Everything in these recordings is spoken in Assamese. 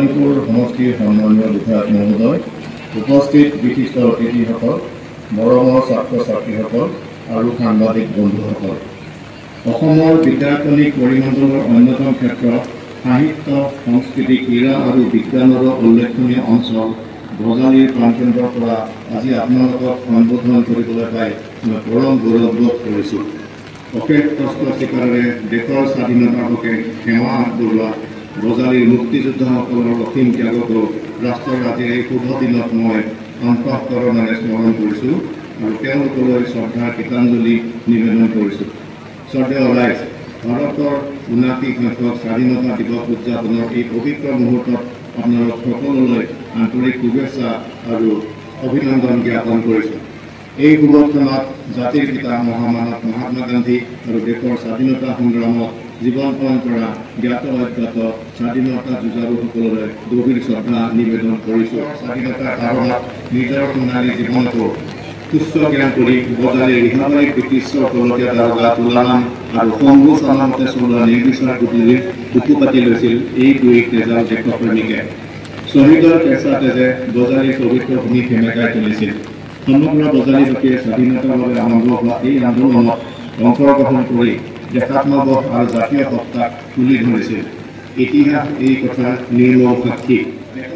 কল্যাণপুৰ সমষ্টিৰ সন্মানীয় বিধায়ক মহোদয়, উপস্থিত বিশিষ্ট অতিথিসকল, মৰমৰ ছাত্ৰ ছাত্ৰীসকল আৰু সাংবাদিক বন্ধুসকল, অসমৰ বিদ্যায়তনিক পৰিমণ্ডলৰ অন্যতম ক্ষেত্ৰ সাহিত্য, সংস্কৃতি, ক্ৰীড়া আৰু বিজ্ঞানৰ উল্লেখনীয় অঞ্চল বজালীৰ প্ৰাণকেন্দ্ৰৰ পৰা আজি আপোনালোকক সম্বোধন কৰিবলৈ পাই মই পৰম গৌৰৱবোধ কৰিছোঁ। অশেষ কষ্ট স্বীকাৰেৰে দেশৰ স্বাধীনতাৰ হকে সেৱা আগবঢ়োৱা বজালীৰ মুক্তিযোদ্ধাসকলৰ অসীম ত্যাগকো ৰাষ্ট্ৰৰ আজিৰ এই শুভ দিনত মই অন্তঃকৰণেৰে স্মৰণ কৰিছোঁ আৰু তেওঁলোকলৈ শ্ৰদ্ধাৰ গীতাঞ্জলি নিবেদন কৰিছোঁ। শ্ৰদ্ধেয় ৰাইজ, ভাৰতৰ ৭৯সংখ্যক স্বাধীনতা দিৱস উদযাপনৰ এই পবিত্ৰ মুহূৰ্তত আপোনালোক সকলোলৈ আন্তৰিক শুভেচ্ছা আৰু অভিনন্দন জ্ঞাপন কৰিছোঁ। এই শুভক্ষণত জাতিৰ পিতা মহামানৱ মহাত্মা গান্ধী আৰু দেশৰ স্বাধীনতা সংগ্ৰামত জীৱন পণ কৰা জ্ঞাত অজ্ঞাত স্বাধীনতা যুঁজাৰুসকললৈ গভীৰ শ্ৰদ্ধা নিবেদন কৰিছোঁ। স্বাধীনতাৰ আহ্বানত নিজৰ সোণালী জীৱনকো তুচ্ছ জ্ঞান কৰি বজালীৰ ৰিহাবাৰীত ব্ৰিটিছৰ তলতীয়া দাৰোগা তুলাৰাম আৰু শম্ভু চালামতে চলোৱা নিৰ্বিচাৰ গুলীৰ বুকু পাতি লৈছিল এই দুই তেজাল দেশপ্ৰেমিকে। শ্বহীদৰ কেঁচা তেজে বজালীৰ পবিত্ৰ ভূমি সেমেকাই তুলিছিল। সমগ্ৰ বজালীবাসীয়ে স্বাধীনতাৰ বাবে আৰম্ভ হোৱা এই আন্দোলনত অংশগ্ৰহণ কৰি দেশাত্মবোধ আৰু জাতীয় সত্তাক তুলি ধৰিছিল। ইতিহাস এই কথাৰ নিৰ্মল সাক্ষী।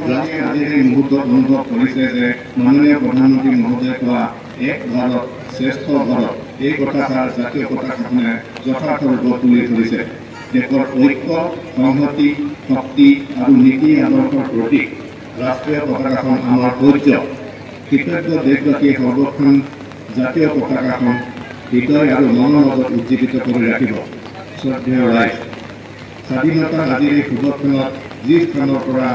ৰাষ্ট্ৰে আজিৰ এই মুহূৰ্তত অনুভৱ কৰিছে যে মাননীয় প্ৰধানমন্ত্ৰী মহোদয়ে কোৱা এক ভাৰত শ্ৰেষ্ঠ ভাৰত এই কথাষাৰ জাতীয় পতাকাখনে যথাৰ্থ ৰূপত তুলি ধৰিছে। দেশৰ ঐক্য, সংহতি, শক্তি আৰু নীতি আদৰ্শৰ প্ৰতীক ৰাষ্ট্ৰীয় পতাকাখন আমাৰ ঐক্য। কৃতজ্ঞ দেশবাসীয়ে সৰ্বখন জাতীয় পতাকাখন হৃদয় আৰু মনৰ মাজত উজ্জীৱিত কৰি ৰাখিব। শ্ৰদ্ধেয় ৰাইজ, স্বাধীনতাৰ আজিৰ এই শুভক্ষণত যি স্থানৰ পৰা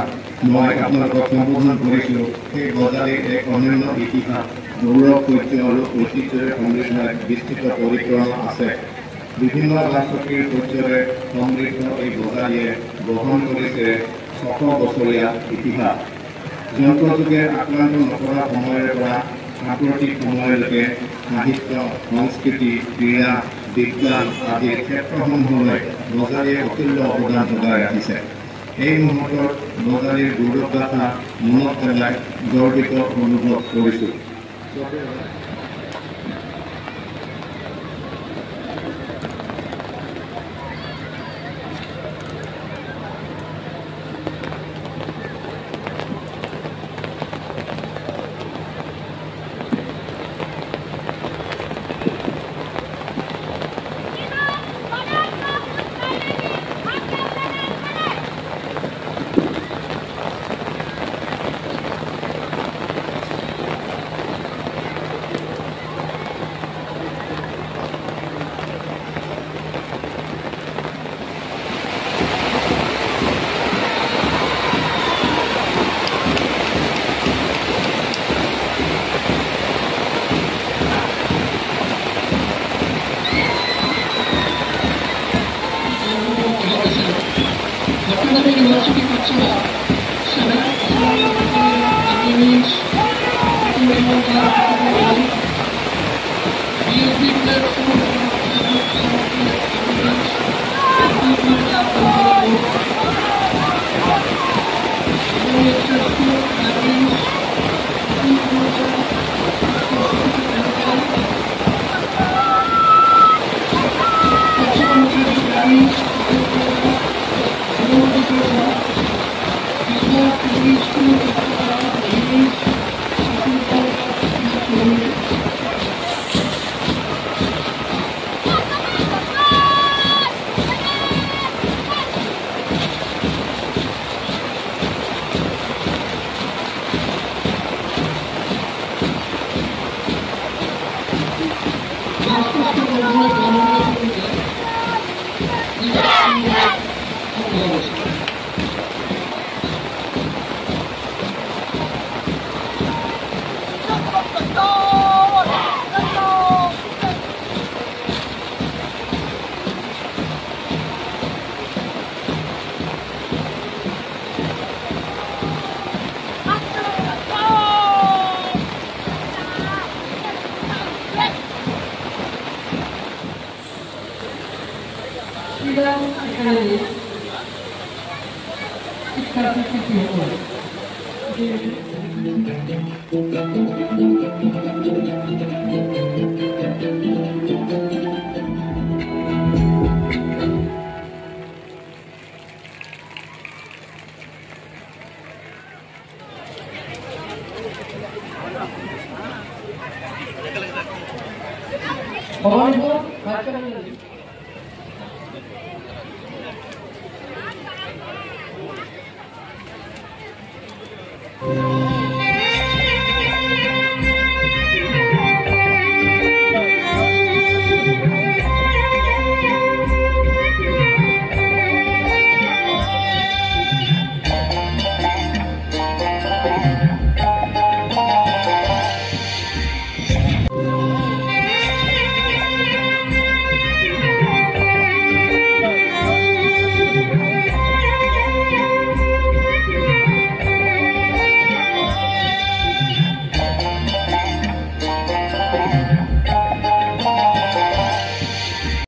মই আপোনালোকক সম্বোধন কৰিছোঁ সেই বজালীৰ এক অনন্য ইতিহাস, গৌৰৱ, ঐতিহ্য আৰু ঐতিহ্যৰে সমৃদ্ধ এক বিস্তৃত পৰিক্ৰমা আছে। বিভিন্ন ৰাজশক্তিৰ ঐতিহ্যৰে সমৃদ্ধ এই বজালীয়ে বহন কৰিছে ৬০০ বছৰীয়া ইতিহাস। যন্ত্ৰযুগে আক্ৰান্ত নকৰা সময়ৰ পৰা সাম্প্ৰতিক সময়লৈকে সাহিত্য, সংস্কৃতি, ক্ৰীড়া, বিজ্ঞান আদিৰ ক্ষেত্ৰসমূহলৈ বজালীয়ে অতুল্য অৱদান যোগাই ৰাখিছে। এই মুহূৰ্তত বজালীৰ গৌৰৱগাথা মনত পেলাই গৰ্বিত অনুভৱ কৰিছোঁ। Academy, শিশুসকল ভবানীপুৰ